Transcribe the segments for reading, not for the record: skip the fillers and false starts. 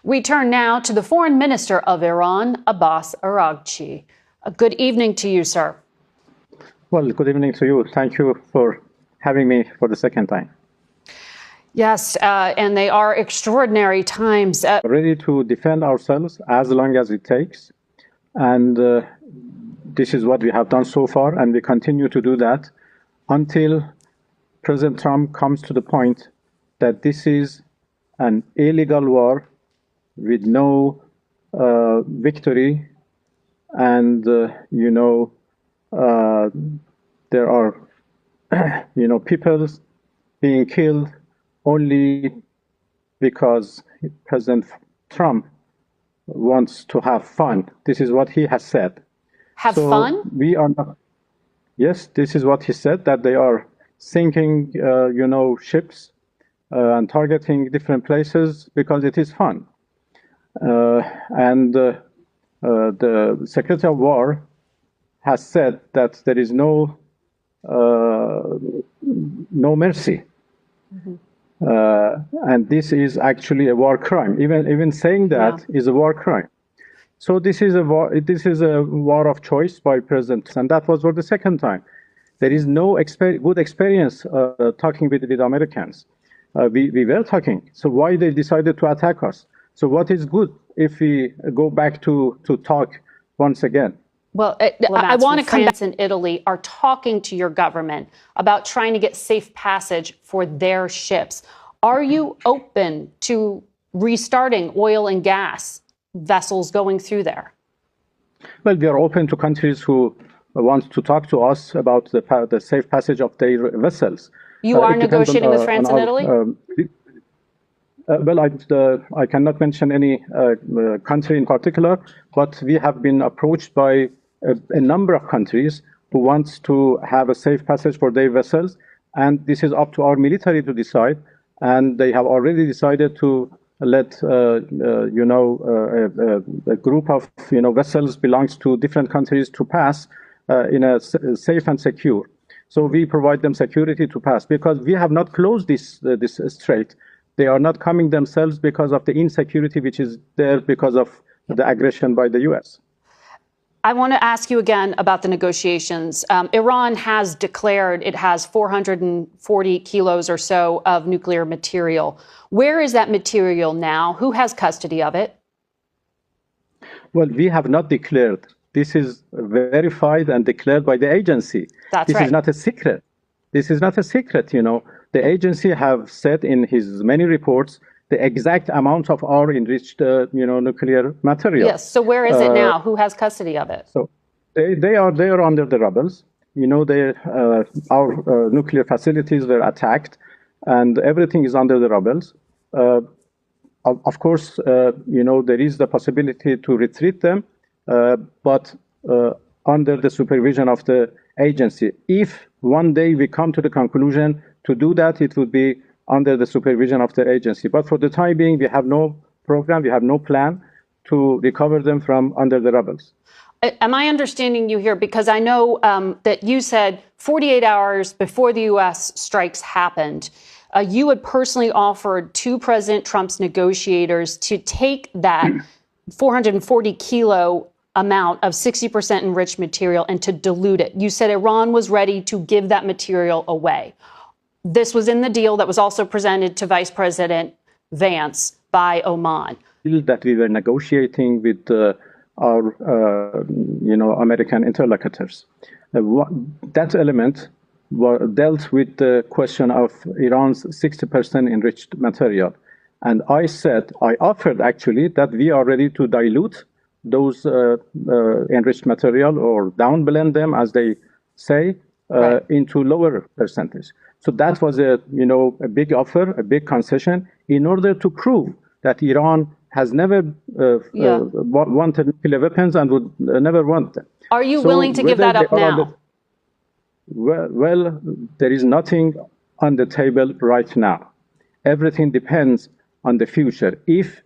We turn now to the Foreign Minister of Iran, Abbas Araghchi. Good evening to you, sir. Well, good evening to you. Thank you for having me for the second time. Yes, and they are extraordinary times. Ready to defend ourselves as long as it takes. And this is what we have done so far, and we continue to do that until President Trump comes to the point that this is an illegal war with no victory, and there are people being killed only because President Trump wants to have fun. This is what he has said. Have fun? We are not. Yes, this is what he said, that they are sinking, ships and targeting different places because it is fun. And the Secretary of War has said that there is no mercy. Mm-hmm. And this is actually a war crime. Even saying that is a war crime. So this is a war. This is a war of choice by President, and that was for the second time. There is no good experience talking with Americans. We were talking. So why they decided to attack us? So what is good if we go back to talk once again? Well, I want to come back. France and Italy are talking to your government about trying to get safe passage for their ships. Are you open to restarting oil and gas vessels going through there? Well, we are open to countries who want to talk to us about the safe passage of their vessels. You are negotiating with France and Italy? Well, I cannot mention any country in particular, but we have been approached by a number of countries who want to have a safe passage for their vessels, and this is up to our military to decide. And they have already decided to let a group of vessels belongs to different countries to pass in a safe and secure. So we provide them security to pass because we have not closed this strait. They are not coming themselves because of the insecurity which is there because of the aggression by the U.S. I want to ask you again about the negotiations. Iran has declared it has 440 kilos or so of nuclear material. Where is that material now? Who has custody of it? Well, we have not declared. This is verified and declared by the agency. That's right. This is not a secret. This is not a secret, The agency have said in his many reports the exact amount of our enriched, nuclear material. Yes. So where is it now? Who has custody of it? So they are under the rubbles. Our nuclear facilities were attacked, and everything is under the rubbles. Of course, there is the possibility to retreat them, but under the supervision of the agency. If one day we come to the conclusion to do that, it would be under the supervision of the agency. But for the time being, we have no program, we have no plan to recover them from under the rubbles. Am I understanding you here? Because I know that you said 48 hours before the U.S. strikes happened, you had personally offered to President Trump's negotiators to take that 440 kilo amount of 60% enriched material and to dilute it. You said Iran was ready to give that material away. This was in the deal that was also presented to Vice President Vance by Oman. That we were negotiating with our, American interlocutors. That element dealt with the question of Iran's 60% enriched material. And I offered actually that we are ready to dilute those enriched material or downblend them, as they say, into lower percentage. So that was a big offer, a big concession, in order to prove that Iran has never wanted nuclear weapons and would never want them. Are you willing to give that up now? Well, there is nothing on the table right now. Everything depends on the future. If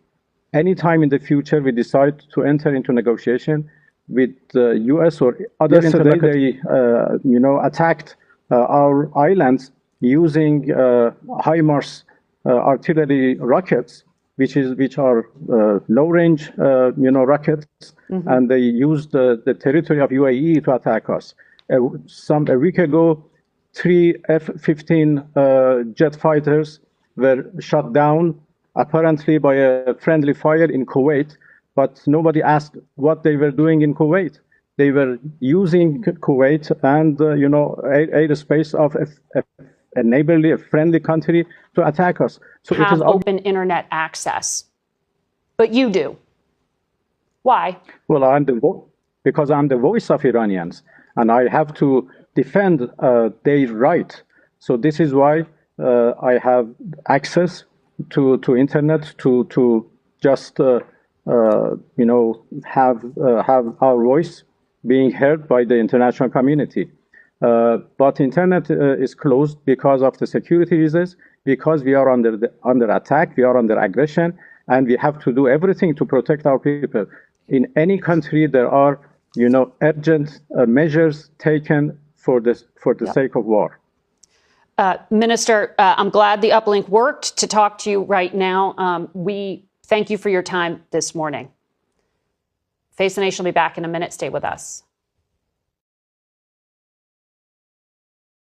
any time in the future we decide to enter into negotiation with the U.S. or other interlocutors, they attacked our islands using HIMARS artillery rockets, which are low-range, rockets, and they used the territory of UAE to attack us. A week ago, 3 F-15 jet fighters were shot down, apparently by a friendly fire in Kuwait, but nobody asked what they were doing in Kuwait. They were using Kuwait and, airspace of a neighborly, a friendly country to attack us. So have open internet access, but you do. Why? Well, because I'm the voice of Iranians, and I have to defend their right. So this is why I have access to internet to just have our voice being heard by the international community. But internet is closed because of the security reasons, because we are under attack, we are under aggression, and we have to do everything to protect our people. In any country, there are, urgent measures taken for the sake of war. Minister, I'm glad the uplink worked to talk to you right now. We thank you for your time this morning. Face the Nation will be back in a minute. Stay with us.